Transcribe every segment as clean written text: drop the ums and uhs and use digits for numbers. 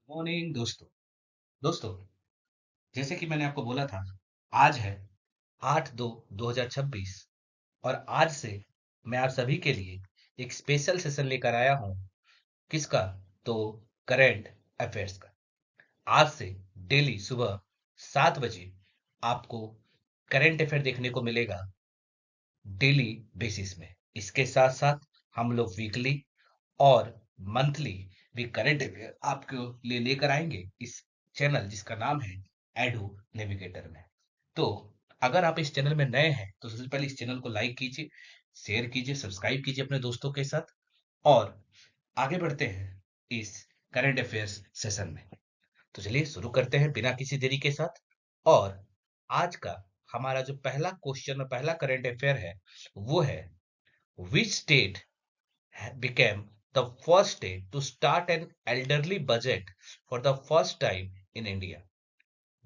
Morning दोस्तों। दोस्तों, जैसे कि मैंने आपको बोला था, आज है 8/2/2026 और आज से मैं आप सभी के लिए एक स्पेशल सेशन लेकर आया हूं। किसका? तो करंट अफेयर्स का। आज से डेली सुबह 7 बजे आपको करंट अफेयर देखने को मिलेगा, डेली बेसिस में। इसके साथ साथ हम लोग वीकली और मंथली भी करंट अफेयर आपके लिए लेकर आएंगे इस चैनल जिसका नाम है एडू नेविगेटर में। तो अगर आप इस चैनल में नए हैं तो सबसे पहले इस चैनल को लाइक कीजिए, शेयर कीजिए, सब्सक्राइब कीजिए अपने दोस्तों के साथ और आगे बढ़ते हैं इस करंट अफेयर्स सेशन में। तो चलिए शुरू करते हैं बिना किसी देरी के साथ। और आज का हमारा जो पहला क्वेश्चन और पहला करंट अफेयर है वो है, which state became the first state to start an elderly budget for the first time in India।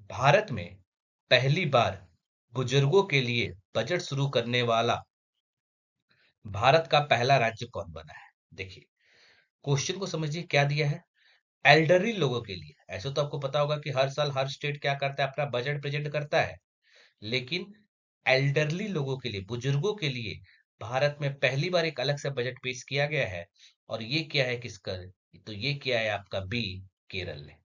Bharat में पहली बार बुजुर्गों के लिए बजट शुरू करने वाला भारत का पहला राज्य कौन बना है? देखिए, क्वेश्चन को समझिए क्या दिया है। एल्डरली लोगों के लिए, ऐसे तो आपको पता होगा कि हर साल हर स्टेट क्या करता है, अपना बजट प्रेजेंट करता है। लेकिन एल्डरली लोगों के लिए, बुजुर्गों के लिए भारत में पहली बार एक अलग से बजट पेश किया गया है। और ये क्या है किसका? तो ये क्या है आपका बी, केरल ने।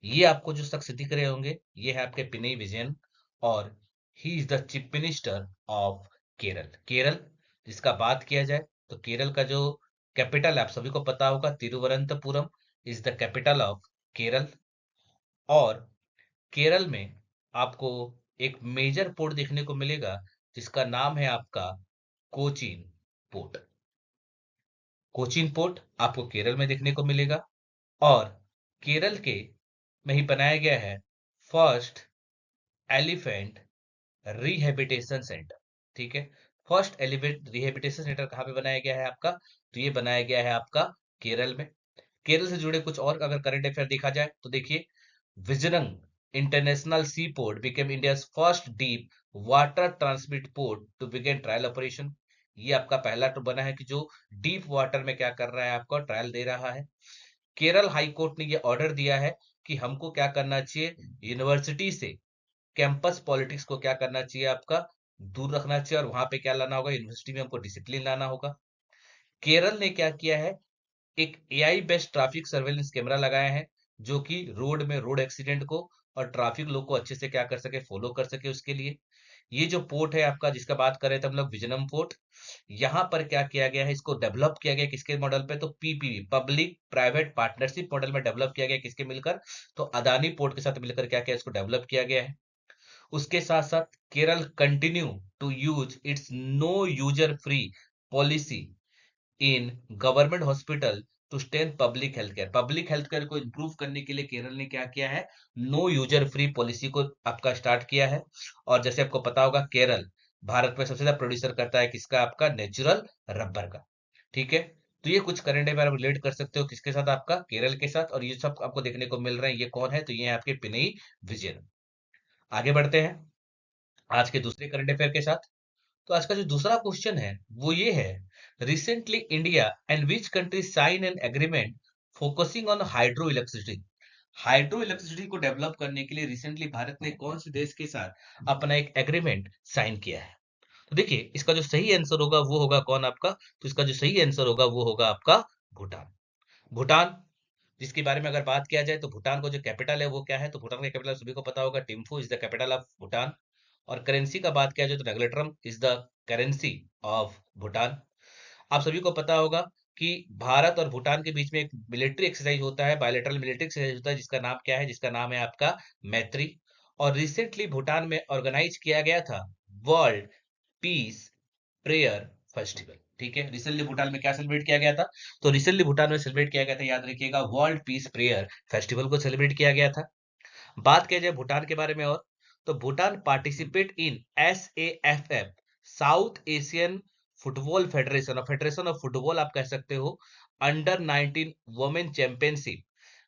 ये आपको जो शख्स दिख रहे होंगे ये है आपके पिनई विजयन और he is the chief minister of Kerala. Kerala जिसका बात किया जाए तो केरल का जो कैपिटल है आप सभी को पता होगा, Thiruvananthapuram is the capital of Kerala. और केरल में आपको एक मेजर पोर्ट देखने को मिलेगा जिसका नाम है आपका कोचीन पोर्ट। कोचीन पोर्ट आपको केरल में देखने को मिलेगा। और केरल के में ही बनाया गया है फर्स्ट एलिफेंट रिहेबिटेशन सेंटर। ठीक है, फर्स्ट एलिफेंट रिहेबिटेशन सेंटर कहाँ पे बनाया गया है आपका? तो ये बनाया गया है आपका केरल में। केरल से जुड़े कुछ और अगर करंट अफेयर देखा जाए तो देखिए, विजरंग international sea port became India's first deep water transmit port to begin trial operation. ये आपका पहला तो बना है कि जो डीप वाटर में क्या कर रहा है, आपका ट्रायल दे रहा है। केरल हाई कोर्ट ने ये ऑर्डर दिया है कि हमको क्या करना चाहिए, यूनिवर्सिटी से कैंपस पॉलिटिक्स को क्या करना चाहिए आपका, दूर रखना चाहिए। और वहां पे क्या लाना होगा, यूनिवर्सिटी में हमको डिसिप्लिन लाना होगा। केरल ने क्या किया है, एक AI based traffic surveillance camera लगाया है जो कि रोड में रोड एक्सीडेंट को और ट्रैफिक लोग को अच्छे से क्या कर सके, फॉलो कर सके उसके लिए। ये जो पोर्ट है आपका जिसका बात कर रहे थे हम लोग, विजनम पोर्ट, यहाँ पर क्या किया गया है, इसको डेवलप किया गया किसके मॉडल पे? तो PPP, public private partnership model में डेवलप किया गया। किसके मिलकर? तो अदानी पोर्ट के साथ मिलकर क्या किया, इसको डेवलप किया गया है। उसके साथ साथ Kerala continue to use its no user free policy in government hospital to strength public health care. Public health care को इंप्रूव करने के लिए केरल ने क्या किया है, नो यूजर फ्री पॉलिसी को आपका स्टार्ट किया है। और जैसे आपको पता होगा केरल भारत में सबसे ज्यादा प्रोड्यूसर करता है किसका, आपका नेचुरल रबर का। ठीक है, तो ये कुछ करंट अफेयर आप रिलेट कर सकते हो किसके साथ, आपका केरल के साथ। और ये सब आपको देखने को मिल रहे हैं, ये कौन है? तो ये है आपके पिनई विजयन। आगे बढ़ते हैं आज के दूसरे करंट अफेयर के साथ। तो आज का जो दूसरा क्वेश्चन है वो ये है, recently India and which country sign an agreement focusing on hydro electricity. Hydro electricity को डेवलप करने के लिए रिसेंटली भारत ने कौन से देश के साथ अपना एक एग्रीमेंट साइन किया है? तो देखिए, इसका जो सही आंसर होगा वो होगा कौन आपका? तो इसका जो सही आंसर होगा वो होगा आपका भूटान। भूटान जिसके बारे में अगर बात किया जाए तो भूटान को जो कैपिटल है वो क्या है? तो भूटान का कैपिटल सभी को पता होगा, Thimphu is the capital of Bhutan. और करेंसी का बात किया जाए तो ngultrum is the currency of Bhutan. आप सभी को पता होगा कि भारत और भूटान के बीच में एक मिलिट्री एक्सरसाइज होता है, बायलैटरल मिलिट्री एक्सरसाइज होता है जिसका नाम क्या है? जिसका नाम है आपका मैत्री। और रिसेंटली भूटान में ऑर्गेनाइज किया गया था वर्ल्ड पीस प्रेयर फेस्टिवल। ठीक है, रिसेंटली भूटान में क्या सेलिब्रेट किया गया था? तो रिसेंटली भूटान में सेलिब्रेट किया गया था, याद रखिएगा, वर्ल्ड पीस प्रेयर फेस्टिवल को सेलिब्रेट किया गया था। बात किया जाए भूटान के बारे में और, तो Bhutan participate in SAFF, south Asian football federation, और फेडरेशन ऑफ फुटबॉल आप कह सकते हो, under 19 women championship.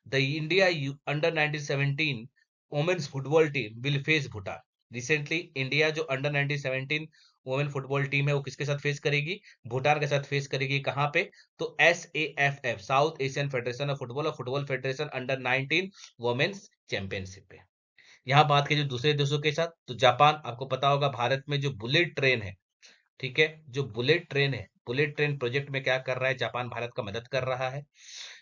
The India under 19 17 women's football team will face Bhutan. Recently India जो अंडर 19 17 वुमेन फुटबॉल टीम है वो किसके साथ फेस करेगी? भूटान के साथ फेस करेगी। कहां पे? तो SAFF, south Asian Federation of Football और football federation under 19 women's championship पे। यहाँ बात की जो दूसरे देशों के साथ, तो जापान, आपको पता होगा भारत में जो बुलेट ट्रेन है, ठीक है, जो बुलेट ट्रेन है, बुलेट ट्रेन प्रोजेक्ट में क्या कर रहा है? जापान भारत का मदद कर रहा है।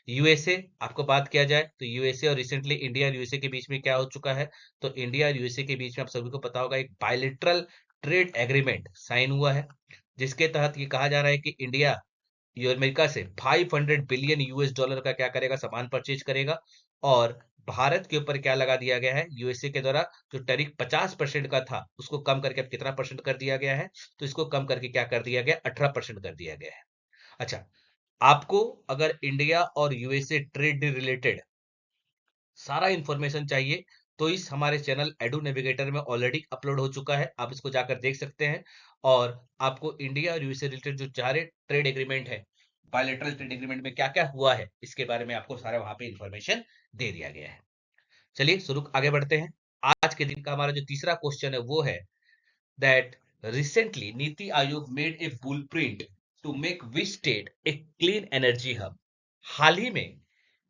यूएसए, आपको बात किया जाए तो यूएसए और रिसेंटली इंडिया और यूएसए के बीच में क्या हो चुका है? तो इंडिया और यूएसए के बीच में आप सभी को पता होगा एक बायलैटरल ट्रेड एग्रीमेंट साइन हुआ है, जिसके तहत ये कहा जा रहा है कि इंडिया ये अमेरिका से 500 बिलियन US डॉलर का क्या करेगा? सामान परचेज करेगा। और भारत के ऊपर क्या लगा दिया गया है? यूएसए के द्वारा जो टैरिफ 50% का था उसको कम करके अब कितना परसेंट कर दिया गया है? तो इसको कम करके क्या कर दिया गया? 18% कर दिया गया है। अच्छा, आपको अगर इंडिया और यूएसए ट्रेड रिलेटेड सारा इंफॉर्मेशन चाहिए तो इस हमारे चैनल एडू नेविगेटर में ऑलरेडी अपलोड हो चुका है, आप इसको जाकर देख सकते हैं। और आपको इंडिया और यूएसए रिलेटेड जो सारे ट्रेड एग्रीमेंट है, बायलैटरल ट्रेड एग्रीमेंट में क्या क्या हुआ है, इसके बारे में आपको सारा वहां पे इंफॉर्मेशन दे दिया गया है। चलिए शुरू आगे बढ़ते हैं। आज के दिन का हमारा जो तीसरा क्वेश्चन है वो है that recently NITI Aayog made a blueprint to make which state a clean energy hub। हाल ही में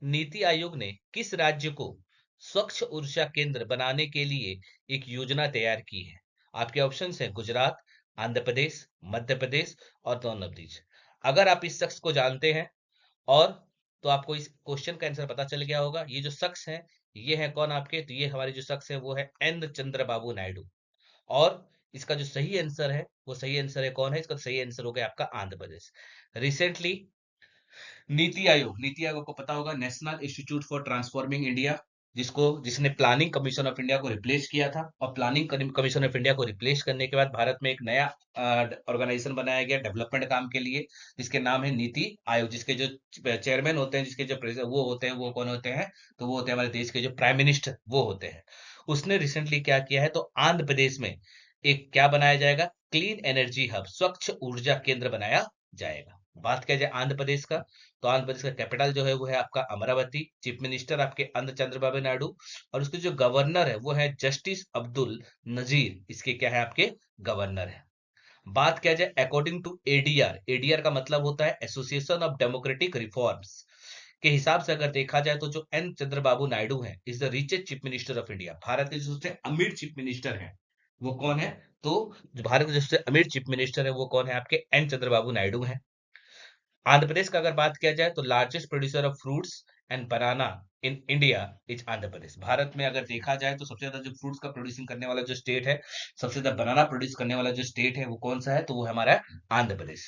नीति आयोग ने किस राज्य को स्वच्छ ऊर्जा केंद्र बनाने के लिए एक योजना तैयार की है? आपके ऑप्शंस हैं गुजरात, आंध्र प्रदेश, मध्य प्रदेश और दोनों बीच। अगर आप इस शख्स को जानते हैं और तो आपको इस क्वेश्चन का आंसर पता चल गया होगा। ये जो शख्स हैं ये है कौन आपके? तो ये हमारे जो शख्स है वो है एन चंद्रबाबू नायडू। और इसका जो सही आंसर है वो सही आंसर है कौन है? इसका सही आंसर हो गया आपका आंध्र प्रदेश। रिसेंटली नीति आयोग को पता होगा, national institute for transforming India, जिसने प्लानिंग कमीशन ऑफ इंडिया को रिप्लेस किया था। और प्लानिंग कमीशन ऑफ इंडिया को रिप्लेस करने के बाद भारत में एक नया ऑर्गेनाइजेशन बनाया गया डेवलपमेंट काम के लिए, जिसके नाम है नीति आयोग। जिसके जो चेयरमैन होते हैं, जिसके जो प्रेसिडेंट वो होते हैं, वो कौन होते हैं? तो वो होते हैं हमारे देश के जो प्राइम मिनिस्टर, वो होते हैं। उसने रिसेंटली क्या किया है? तो आंध्र प्रदेश में एक क्या बनाया जाएगा? क्लीन एनर्जी हब, स्वच्छ ऊर्जा केंद्र बनाया जाएगा। बात किया जाए आंध्र प्रदेश का, तो आंध्र प्रदेश का कैपिटल जो है वो है आपका अमरावती। चीफ मिनिस्टर आपके आंध्र चंद्रबाबू नायडू। और उसके जो गवर्नर है वो है जस्टिस अब्दुल नजीर, इसके क्या है? आपके गवर्नर है। बात किया जाए अकॉर्डिंग टू एडीआर, एडीआर का मतलब होता है एसोसिएशन ऑफ डेमोक्रेटिक रिफॉर्म्स के हिसाब से अगर देखा जाए तो जो एन चंद्रबाबू नायडू है is the richest chief minister of India. Bharat के जो सबसे अमीर चीफ मिनिस्टर है वो कौन है? तो जो भारत के जो सबसे अमीर चीफ मिनिस्टर है वो कौन है? आपके एन चंद्रबाबू नायडू है। आंध्र प्रदेश का अगर बात किया जाए तो largest producer of fruits and banana in India is Andhra Pradesh. भारत में अगर देखा जाए तो सबसे ज्यादा जो फ्रूट्स का प्रोड्यूसिंग करने वाला जो स्टेट है, सबसे ज्यादा बनाना प्रोड्यूस करने वाला जो स्टेट है वो कौन सा है? तो वो है हमारा आंध्र प्रदेश।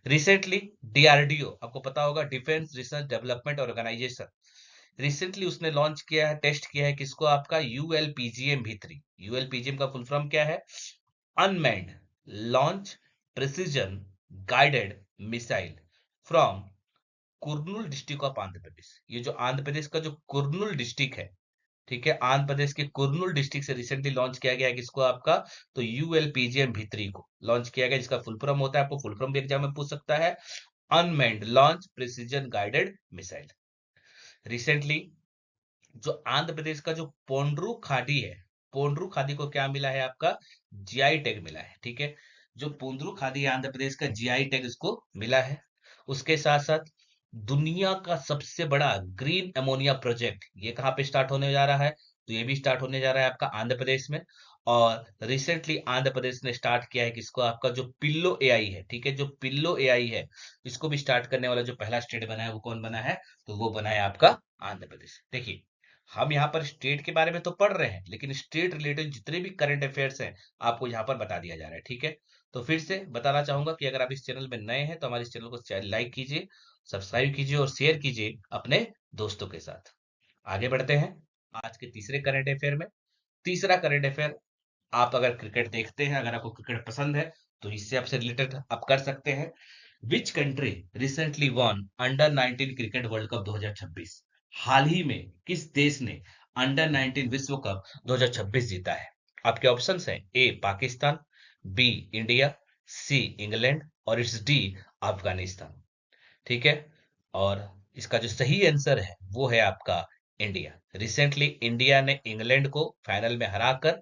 रिसेंटली डीआरडीओ, आपको पता होगा defence research development organisation, recently उसने लॉन्च किया है, टेस्ट किया है किसको? आपका ULPGM-V3। ULPGM का फुल फॉर्म क्या है? Unmanned launch precision guided missile from Kurnool district of Andhra Pradesh. ये जो आंध्र प्रदेश का जो कुर्नूल डिस्ट्रिक्ट है, ठीक है, आंध्र प्रदेश के कुर्नूल डिस्ट्रिक्ट से रिसेंटली लॉन्च किया गया है किसको? आपका तो ULPGM-V3 को लॉन्च किया गया, जिसका फुल फॉर्म होता है, आपको फुल फॉर्म भी एग्जाम में पूछ सकता है, unmanned launch precision guided missile. Recently जो आंध्र प्रदेश का जो पोंड्रू खाड़ी है, पोंड्रू खाड़ी को क्या मिला है? आपका जीआई टैग मिला है, ठीक है। जो पोंड्रू खाड़ी है आंध्र प्रदेश का, जीआई टैग इसको मिला है। उसके साथ साथ दुनिया का सबसे बड़ा ग्रीन अमोनिया प्रोजेक्ट ये कहाँ पे स्टार्ट होने जा रहा है? तो ये भी स्टार्ट होने जा रहा है आपका आंध्र प्रदेश में। और रिसेंटली आंध्र प्रदेश ने स्टार्ट किया है किसको? आपका जो पिल्लो एआई है, ठीक है, जो पिल्लो एआई है इसको भी स्टार्ट करने वाला जो पहला स्टेट बना है वो कौन बना है? तो वो बना है आपका आंध्र प्रदेश। देखिए, हम यहाँ पर स्टेट के बारे में तो पढ़ रहे हैं, लेकिन स्टेट रिलेटेड जितने भी करंट अफेयर्स हैं आपको यहाँ पर बता दिया जा रहा है, ठीक है। तो फिर से बताना चाहूंगा कि अगर आप इस चैनल में नए हैं तो हमारे इस चैनल को लाइक कीजिए, सब्सक्राइब कीजिए और शेयर कीजिए अपने दोस्तों के साथ। आगे बढ़ते हैं आज के तीसरे करंट अफेयर में। तीसरा करंट अफेयर, आप अगर क्रिकेट देखते हैं, अगर आपको क्रिकेट पसंद है तो इससे आपसे रिलेटेड आप कर सकते हैं। Which country recently von under 19 cricket world cup 2026? हाल ही में किस देश ने अंडर 19 विश्व कप 2026 जीता है? आपके ऑप्शंस हैं A Pakistan, B India, C England और इट्स डी अफगानिस्तान, ठीक है। और इसका जो सही आंसर है वो है आपका इंडिया। रिसेंटली इंडिया ने इंग्लैंड को फाइनल में हराकर,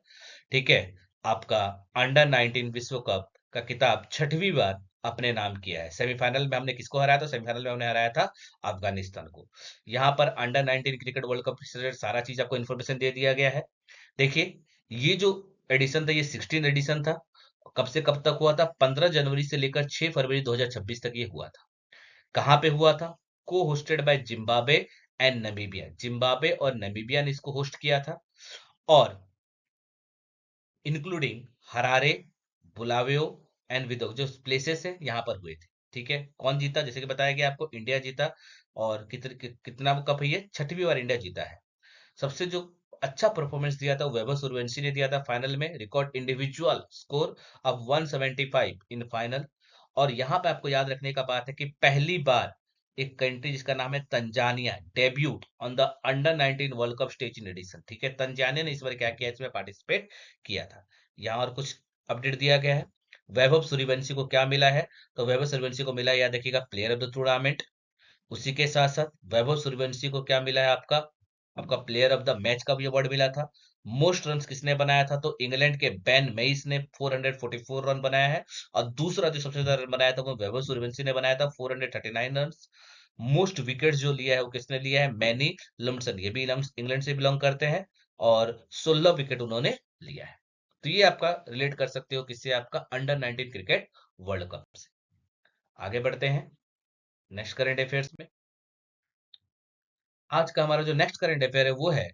ठीक है, आपका अंडर 19 विश्व कप का खिताब छठवीं बार अपने नाम किया है। सेमीफाइनल में हमने किसको हराया था? सेमीफाइनल में हमने हराया था अफगानिस्तान को। यहाँ पर अंडर 19 क्रिकेट वर्ल्ड कप से रिलेटेड सारा चीज आपको इन्फॉर्मेशन दे दिया गया है। देखिए, ये जो एडिशन था ये 16 एडिशन था। कब से कब तक हुआ था? 15 जनवरी से लेकर 6 फरवरी 2026 तक ये हुआ था। कहाँ पे हुआ था? को hosted by Zimbabwe and Namibia. Zimbabwe और नमीबिया ने इसको होस्ट किया था, और इंक्लूडिंग हरारे, बुलावेओ एंड विदोक जो प्लेसेस है यहाँ पर हुए थे। ठीक है, कौन जीता? जैसे कि बताया गया आपको, इंडिया जीता। और कितना कप है ये? छठवीं बार इंडिया जीता है। सबसे जो अच्छा परफॉर्मेंस दिया था वो वैभव सूर्यवंशी ने दिया था फाइनल में। Record individual score of 175 in final. और यहाँ पे आपको याद रखने का बात है कि पहली बार एक कंट्री जिसका नाम है Tanzania debut on the under 19 world cup stage in edition. ठीक है, तंजानिया ने इस बार क्या किया? इसमें पार्टिसिपेट किया था। यहाँ और कुछ अपडेट दिया गया है। वैभव सूर्यवंशी को क्या मिला है? तो वैभव सूर्यवंशी को मिला, याद रखिएगा, प्लेयर ऑफ द टूर्नामेंट। उसी के साथ साथ वैभव सूर्यवंशी को क्या मिला है? आपका आपका प्लेयर ऑफ द मैच का भी अवार्ड मिला था। मोस्ट रन किसने बनाया था? तो इंग्लैंड के बेन मेइस ने 444 रन बनाया है। और दूसरा जो सबसे ज्यादा रन बनाया था वो वैभव सूर्यवंशी ने बनाया था, 439 रन। मोस्ट विकेट जो लिया है वो किसने लिया है? मैनी लम्सन, ये भी इंग्लैंड से बिलोंग करते हैं, और 16 विकेट उन्होंने लिया है। तो ये आपका रिलेट कर सकते हो किससे? आपका अंडर 19 क्रिकेट वर्ल्ड कप से। आगे बढ़ते हैं नेक्स्ट करंट अफेयर्स में। आज का हमारा जो नेक्स्ट करंट अफेयर है वो है,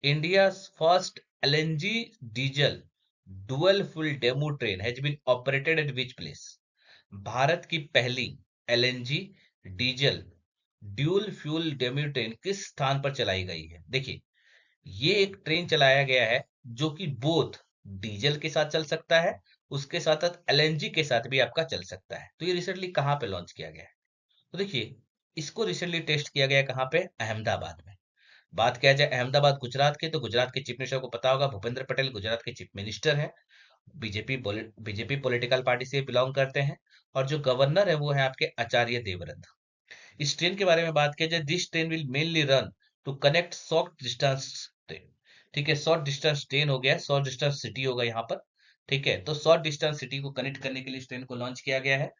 India first LNG diesel dual fuel demo train has been operated at which place. Bharat की पहली LNG diesel dual fuel demo train किस स्थान पर चलाई गई है? देखिए, ये एक ट्रेन चलाया गया है जो कि बोथ डीजल के साथ चल सकता है, उसके साथ साथ एलएनजी के साथ भी आपका चल सकता है। तो ये रिसेंटली कहाँ पे लॉन्च किया गया है? तो देखिए, इसको रिसेंटली टेस्ट किया गया है कहाँ पे? अहमदाबाद में। बात किया जाए अहमदाबाद गुजरात के, तो गुजरात के चीफ मिनिस्टर को पता होगा, भूपेंद्र पटेल गुजरात के चीफ मिनिस्टर हैं। बीजेपी पॉलिटिकल पार्टी से बिलोंग करते हैं। और जो गवर्नर है वो है आपके आचार्य देवव्रत। इस ट्रेन के बारे में बात किया जाए, this train will mainly run to connect short distance train. ठीक है, शॉर्ट डिस्टेंस ट्रेन हो गया, शॉर्ट डिस्टेंस सिटी होगा यहाँ पर। ठीक है, तो शॉर्ट डिस्टेंस सिटी को कनेक्ट करने के लिए इस ट्रेन को लॉन्च किया गया है।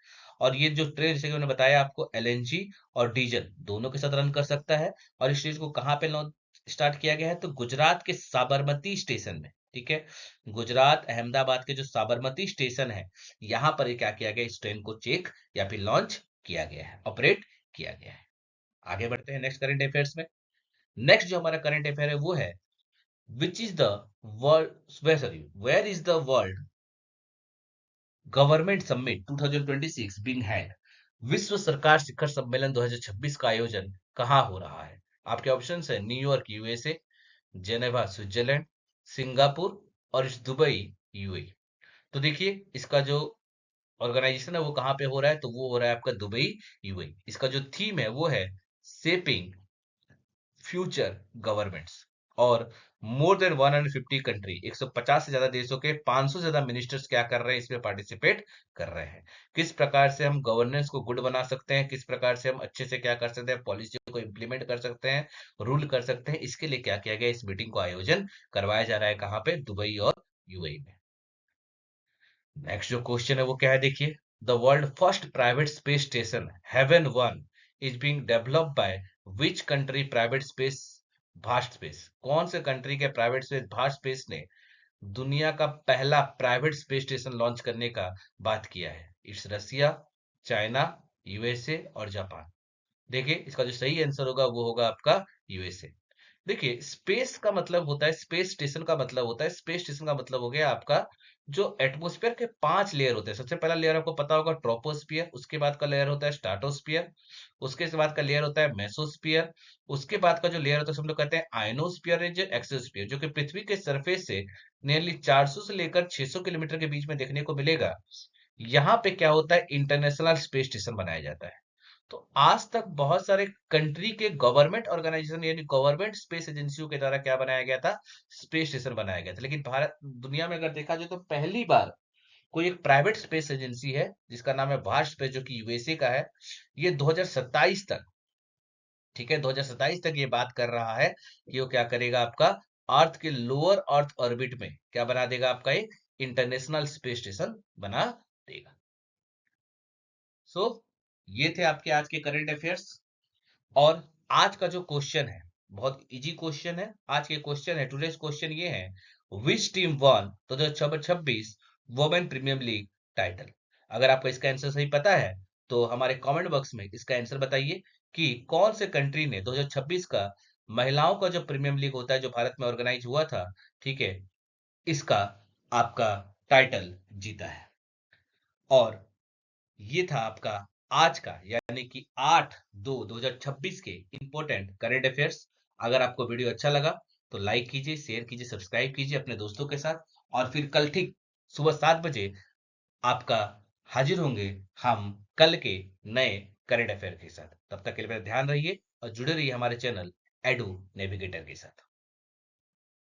और ये जो ट्रेन, जैसे कि मैंने बताया आपको, एलएनजी और डीजल दोनों के साथ रन कर सकता है। और इस ट्रेन को कहाँ पे लॉन्च स्टार्ट किया गया है? तो गुजरात के साबरमती स्टेशन में। ठीक है, गुजरात अहमदाबाद के जो साबरमती स्टेशन है, यहाँ पर ये क्या किया गया? इस ट्रेन को चेक या फिर लॉन्च किया गया है, ऑपरेट किया गया है। आगे बढ़ते हैं नेक्स्ट करंट अफेयर्स में। नेक्स्ट जो हमारा करंट अफेयर है वो है, which is the world sorry where is the world government summit 2026 being held. विश्व सरकार शिखर सम्मेलन 2026 का आयोजन कहाँ हो रहा है? आपके ऑप्शंस है New York USA, Geneva Switzerland, Singapore और दुबई यूएई। तो देखिए, इसका जो ऑर्गेनाइजेशन है वो कहाँ पे हो रहा है? तो वो हो रहा है आपका दुबई यूएई। इसका जो थीम है वो है शेपिंग फ्यूचर गवर्नमेंट्स। और मोर देन 150 कंट्री, 150 से ज्यादा देशों के 500 से ज्यादा मिनिस्टर्स क्या कर रहे हैं? इसमें पार्टिसिपेट कर रहे हैं। किस प्रकार से हम गवर्नेंस को गुड बना सकते हैं, किस प्रकार से हम अच्छे से क्या कर सकते हैं, पॉलिसी को इंप्लीमेंट कर सकते हैं, रूल कर सकते हैं, इसके लिए क्या किया गया? इस मीटिंग को आयोजन करवाया जा रहा है कहाँ पे? दुबई और यूएई में। नेक्स्ट जो क्वेश्चन है वो क्या है? देखिए, the world first private space station Haven one is being developed by which country private space Vast space. कौन से कंट्री के प्राइवेट स्पेस भास्ट स्पेस ने दुनिया का पहला प्राइवेट स्पेस स्टेशन लॉन्च करने का बात किया है? इट्स रसिया, चाइना, यूएसए और जापान। देखिए, इसका जो सही आंसर होगा वो होगा आपका यूएसए। देखिए, स्पेस का मतलब होता है, स्पेस स्टेशन का मतलब होता है, स्पेस स्टेशन का मतलब हो गया आपका जो एटमॉस्फेयर के 5 लेयर होते हैं। सबसे पहला लेयर आपको पता होगा ट्रोपोस्फियर, उसके बाद का लेयर होता है स्ट्राटोस्फियर, उसके बाद का लेयर होता है मेसोस्फियर, उसके बाद का जो लेयर होता है हम लोग कहते हैं आयनोस्फियर जो एक्सोस्फियर, जो कि पृथ्वी के सरफेस से नियरली 400 से लेकर 600 किलोमीटर के बीच में देखने को मिलेगा। यहाँ पे क्या होता है? इंटरनेशनल स्पेस स्टेशन बनाया जाता है। तो आज तक बहुत सारे कंट्री के गवर्नमेंट ऑर्गेनाइजेशन यानी गवर्नमेंट स्पेस एजेंसियों के द्वारा क्या बनाया गया था? स्पेस स्टेशन बनाया गया था। लेकिन भारत दुनिया में अगर देखा जाए तो पहली बार कोई एक प्राइवेट स्पेस एजेंसी है जिसका नाम है भारत स्पेस, जो कि यूएसए का है। ये 2027 तक, ठीक है, 2027 तक ये बात कर रहा है कि वो क्या करेगा? आपका अर्थ के लोअर अर्थ ऑर्बिट में क्या बना देगा? आपका एक इंटरनेशनल स्पेस स्टेशन बना देगा। सो ये थे आपके आज के करंट अफेयर्स। और आज का जो क्वेश्चन है बहुत इजी क्वेश्चन है। आज के क्वेश्चन है, टुडेस क्वेश्चन ये है, which team one 2026 women premium league title. अगर आपको इसका आंसर सही पता है तो हमारे कमेंट बॉक्स में इसका आंसर बताइए कि कौन से कंट्री ने 2026 का महिलाओं का जो प्रीमियम लीग होता है जो भारत में ऑर्गेनाइज हुआ था, ठीक है, इसका आपका टाइटल जीता है। और ये था आपका आज का यानी कि 8/2/2026 के इंपॉर्टेंट करंट अफेयर्स। अगर आपको वीडियो अच्छा लगा तो लाइक कीजिए, शेयर कीजिए, सब्सक्राइब कीजिए अपने दोस्तों के साथ। और फिर कल ठीक सुबह 7 बजे आपका हाजिर होंगे हम कल के नए करंट अफेयर के साथ। तब तक के लिए मेरा ध्यान रहिए और जुड़े रहिए हमारे चैनल एडू नेविगेटर के साथ।